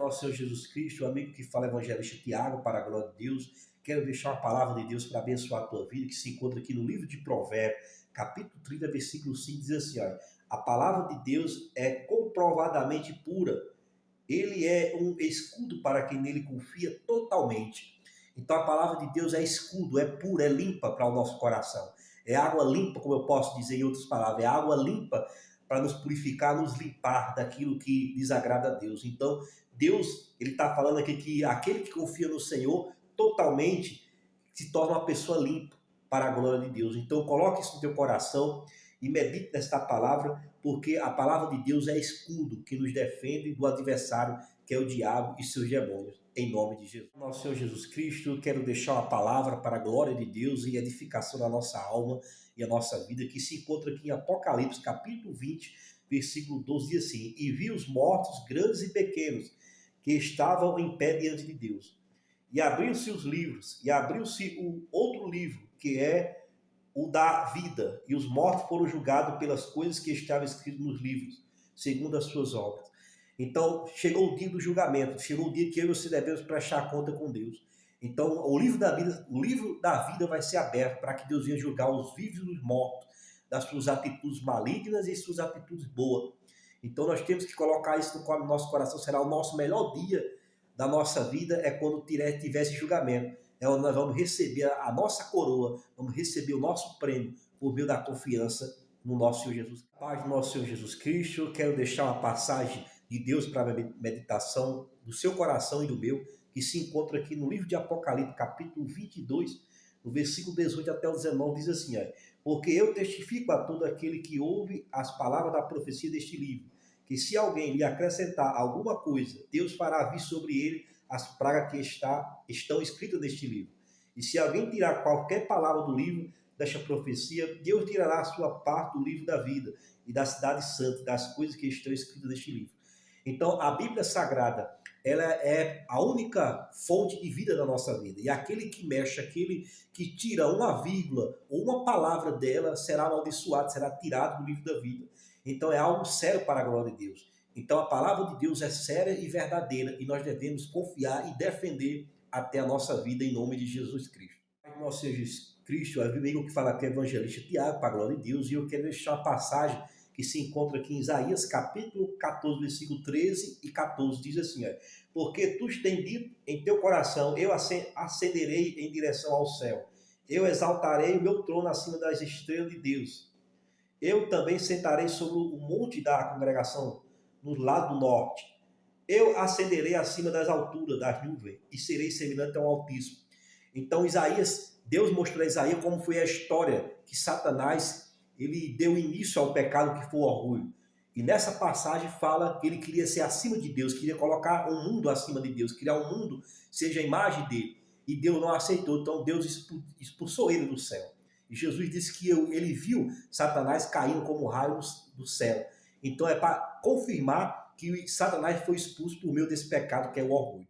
nosso Senhor Jesus Cristo, o amigo que fala evangelista Tiago, para a glória de Deus. Quero deixar uma palavra de Deus para abençoar a tua vida, que se encontra aqui no livro de Provérbios, capítulo 30, versículo 5, diz assim, olha, a palavra de Deus é comprovadamente pura, ele é um escudo para quem nele confia totalmente. Então a palavra de Deus é escudo, é pura, é limpa para o nosso coração. É água limpa, como eu posso dizer em outras palavras, é água limpa para nos purificar, nos limpar daquilo que desagrada a Deus. Então, Deus, ele está falando aqui que aquele que confia no Senhor totalmente se torna uma pessoa limpa para a glória de Deus. Então, coloque isso no teu coração e medite nesta palavra, porque a palavra de Deus é escudo que nos defende do adversário, que é o diabo e seus demônios, em nome de Jesus. Nosso Senhor Jesus Cristo, eu quero deixar uma palavra para a glória de Deus e edificação da nossa alma e a nossa vida, que se encontra aqui em Apocalipse, capítulo 20, versículo 12, diz assim, e vi os mortos, grandes e pequenos, que estavam em pé diante de Deus. E abriu-se os livros, e abriu-se o outro livro, que é o da vida, e os mortos foram julgados pelas coisas que estavam escritas nos livros, segundo as suas obras. Então, chegou o dia do julgamento, chegou o dia que eu e você devemos prestar conta com Deus. Então, o livro da vida vai ser aberto para que Deus venha julgar os vivos e os mortos, das suas atitudes malignas e suas atitudes boas. Então, nós temos que colocar isso no nosso coração, será o nosso melhor dia da nossa vida, é quando tiver esse julgamento. É onde nós vamos receber a nossa coroa, vamos receber o nosso prêmio por meio da confiança no nosso Senhor Jesus. Paz do nosso Senhor Jesus Cristo, eu quero deixar uma passagem de Deus para a meditação do seu coração e do meu, que se encontra aqui no livro de Apocalipse, capítulo 22, no versículo 18 até o 19, diz assim, porque eu testifico a todo aquele que ouve as palavras da profecia deste livro, que se alguém lhe acrescentar alguma coisa, Deus fará vir sobre ele as pragas que estão escritas neste livro. E se alguém tirar qualquer palavra do livro desta profecia, Deus tirará a sua parte do livro da vida e da cidade santa, das coisas que estão escritas neste livro. Então, a Bíblia Sagrada, ela é a única fonte de vida da nossa vida. E aquele que mexe, aquele que tira uma vírgula ou uma palavra dela, será amaldiçoado, será tirado do livro da vida. Então, é algo sério para a glória de Deus. Então, a palavra de Deus é séria e verdadeira e nós devemos confiar e defender até a nossa vida em nome de Jesus Cristo. Nosso Senhor Jesus Cristo, é o amigo que fala aqui é evangelista Tiago, para a glória de Deus, e eu quero deixar uma passagem que se encontra aqui em Isaías, capítulo 14, versículo 13 e 14, diz assim, porque tu tens dito em teu coração, eu ascenderei em direção ao céu, eu exaltarei o meu trono acima das estrelas de Deus, eu também sentarei sobre o monte da congregação, no lado do norte, eu ascenderei acima das alturas das nuvens, e serei semelhante ao Altíssimo. Então Deus mostrou a Isaías como foi a história que Satanás ele deu início ao pecado que foi o orgulho. E nessa passagem fala que ele queria ser acima de Deus, queria colocar um mundo acima de Deus, criar um mundo seja a imagem dele. E Deus não aceitou, então Deus expulsou ele do céu. E Jesus disse que ele viu Satanás caindo como raio do céu. Então é para confirmar que Satanás foi expulso por meio desse pecado que é o orgulho.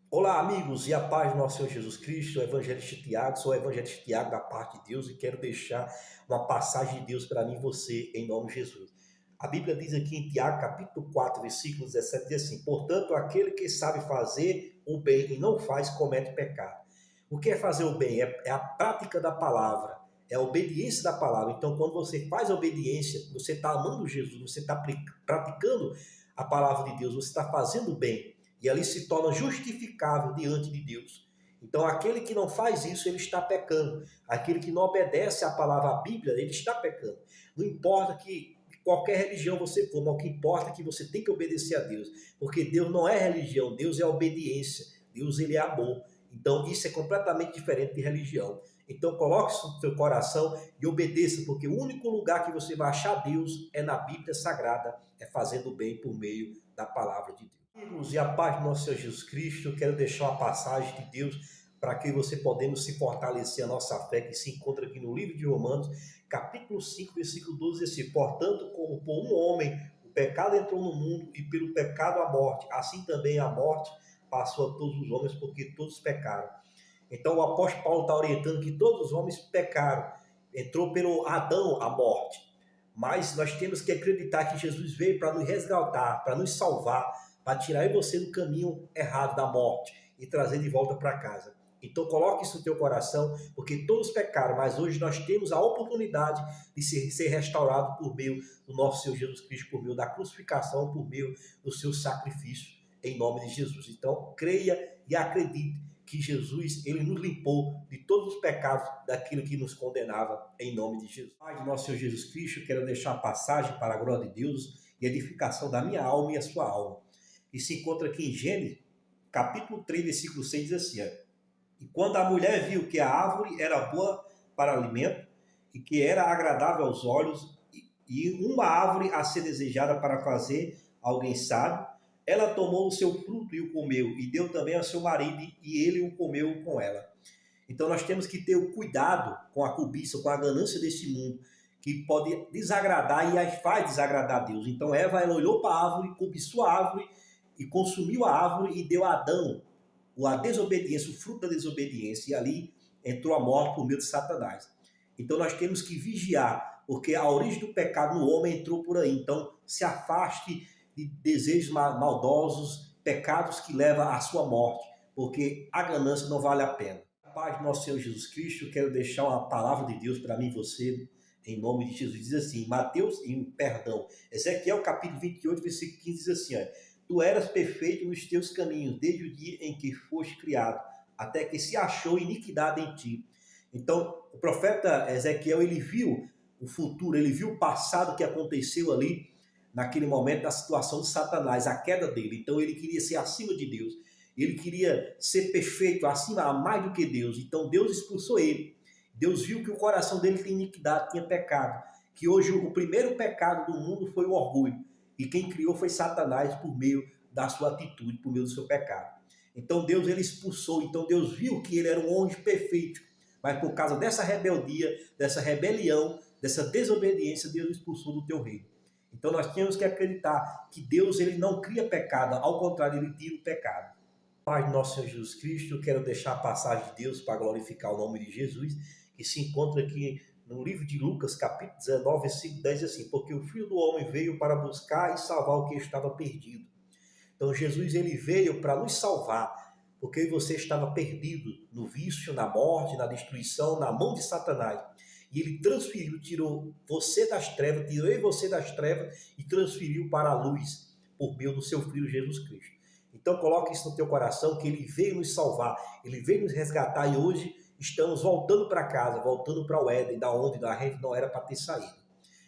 Olá, amigos, e a paz do nosso Senhor Jesus Cristo, sou o evangelista Tiago, sou o evangelista Tiago da parte de Deus e quero deixar uma passagem de Deus para mim e você, em nome de Jesus. A Bíblia diz aqui em Tiago, capítulo 4, versículo 17, diz assim, portanto, aquele que sabe fazer o bem e não faz, comete pecado. O que é fazer o bem? É a prática da palavra, é a obediência da palavra. Então, quando você faz a obediência, você está amando Jesus, você está praticando a palavra de Deus, você está fazendo o bem. E ali se torna justificável diante de Deus. Então, aquele que não faz isso, ele está pecando. Aquele que não obedece à palavra, à Bíblia, ele está pecando. Não importa que qualquer religião você for, mas o que importa é que você tem que obedecer a Deus. Porque Deus não é religião, Deus é obediência. Deus, ele é amor. Então, isso é completamente diferente de religião. Então, coloque isso no seu coração e obedeça, porque o único lugar que você vai achar Deus é na Bíblia Sagrada, é fazendo o bem por meio da palavra de Deus. Amigos, e a paz do nosso Senhor Jesus Cristo, eu quero deixar uma passagem de Deus para que você podemos se fortalecer a nossa fé, que se encontra aqui no livro de Romanos, capítulo 5, versículo 12, assim, portanto, como por um homem o pecado entrou no mundo e pelo pecado a morte, assim também a morte passou a todos os homens, porque todos pecaram. Então o apóstolo Paulo está orientando que todos os homens pecaram, entrou pelo Adão a morte, mas nós temos que acreditar que Jesus veio para nos resgatar, para nos salvar, para tirar eu e você do caminho errado da morte e trazer de volta para casa. Então coloque isso no teu coração, porque todos pecaram, mas hoje nós temos a oportunidade de ser restaurado por meio do nosso Senhor Jesus Cristo, por meio da crucificação, por meio do seu sacrifício, em nome de Jesus. Então creia e acredite que Jesus, ele nos limpou de todos os pecados daquilo que nos condenava, em nome de Jesus. Pai de nosso Senhor Jesus Cristo, quero deixar a passagem para a glória de Deus e edificação da minha alma e a sua alma. E se encontra aqui em Gênesis, capítulo 3, versículo 6, diz assim, e quando a mulher viu que a árvore era boa para alimento e que era agradável aos olhos e uma árvore a ser desejada para fazer alguém sábio, ela tomou o seu fruto e o comeu, e deu também ao seu marido, e ele o comeu com ela. Então nós temos que ter o cuidado com a cobiça, com a ganância desse mundo, que pode desagradar e faz desagradar a Deus. Então Eva, ela olhou para a árvore, cobiçou a árvore, e consumiu a árvore, e deu a Adão a desobediência, o fruto da desobediência, e ali entrou a morte por meio de Satanás. Então nós temos que vigiar, porque a origem do pecado no homem entrou por aí. Então se afaste de desejos maldosos, pecados que levam à sua morte, porque a ganância não vale a pena. A paz do nosso Senhor Jesus Cristo, quero deixar uma palavra de Deus para mim e você, em nome de Jesus. Diz assim, Ezequiel capítulo 28, versículo 15, diz assim, tu eras perfeito nos teus caminhos, desde o dia em que foste criado, até que se achou iniquidade em ti. Então, o profeta Ezequiel, ele viu o futuro, ele viu o passado que aconteceu ali, naquele momento da situação de Satanás, a queda dele. Então ele queria ser acima de Deus. Ele queria ser perfeito, acima, mais do que Deus. Então Deus expulsou ele. Deus viu que o coração dele tinha iniquidade, tinha pecado. Que hoje o primeiro pecado do mundo foi o orgulho. E quem criou foi Satanás por meio da sua atitude, por meio do seu pecado. Então Deus, ele expulsou. Então Deus viu que ele era um anjo perfeito. Mas por causa dessa rebeldia, dessa rebelião, dessa desobediência, Deus expulsou do teu reino. Então nós temos que acreditar que Deus, ele não cria pecado, ao contrário, ele tira o pecado. Pai do nosso Senhor Jesus Cristo, eu quero deixar a passagem de Deus para glorificar o nome de Jesus, que se encontra aqui no livro de Lucas, capítulo 19, versículo 10, assim, porque o Filho do Homem veio para buscar e salvar o que estava perdido. Então Jesus, ele veio para nos salvar, porque você estava perdido no vício, na morte, na destruição, na mão de Satanás. E ele transferiu, tirou você das trevas, tirou eu e você das trevas e transferiu para a luz por meio do seu Filho Jesus Cristo. Então coloque isso no teu coração, que ele veio nos salvar, ele veio nos resgatar e hoje estamos voltando para casa, voltando para o Éden, da onde a gente não era para ter saído.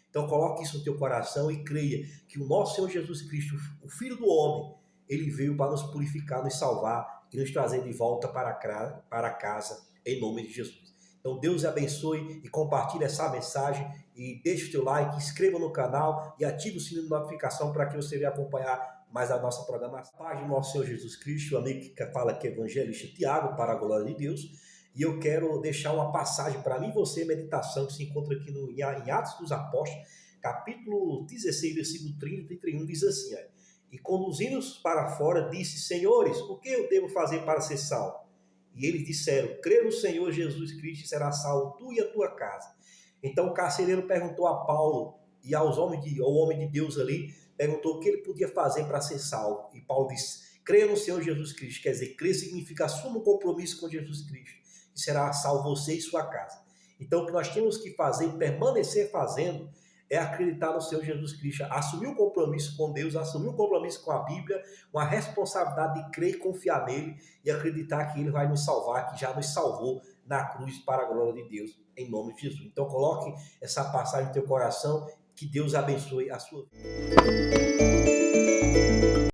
Então coloque isso no teu coração e creia que o nosso Senhor Jesus Cristo, o Filho do Homem, ele veio para nos purificar, nos salvar e nos trazer de volta para casa, em nome de Jesus. Então Deus abençoe e compartilhe essa mensagem e deixe o teu like, inscreva no canal e ative o sininho de notificação para que você venha acompanhar mais a nossa programação. Paz do nosso Senhor Jesus Cristo, o amigo que fala aqui é evangelista Tiago, para a glória de Deus. E eu quero deixar uma passagem para mim e você, meditação, que se encontra aqui em Atos dos Apóstolos, capítulo 16, versículo 30 e 31, diz assim, e conduzindo-os para fora, disse, senhores, o que eu devo fazer para ser salvo? E eles disseram, crê no Senhor Jesus Cristo e será salvo tu e a tua casa. Então o carcereiro perguntou a Paulo e ao homem de Deus ali, perguntou o que ele podia fazer para ser salvo. E Paulo disse, crê no Senhor Jesus Cristo. Quer dizer, crer significa assuma um compromisso com Jesus Cristo e será salvo você e sua casa. Então o que nós temos que fazer, permanecer fazendo, é acreditar no Senhor Jesus Cristo, assumir um compromisso com Deus, assumir um compromisso com a Bíblia, uma responsabilidade de crer e confiar nele e acreditar que ele vai nos salvar, que já nos salvou na cruz para a glória de Deus, em nome de Jesus. Então coloque essa passagem no teu coração, que Deus abençoe a sua vida.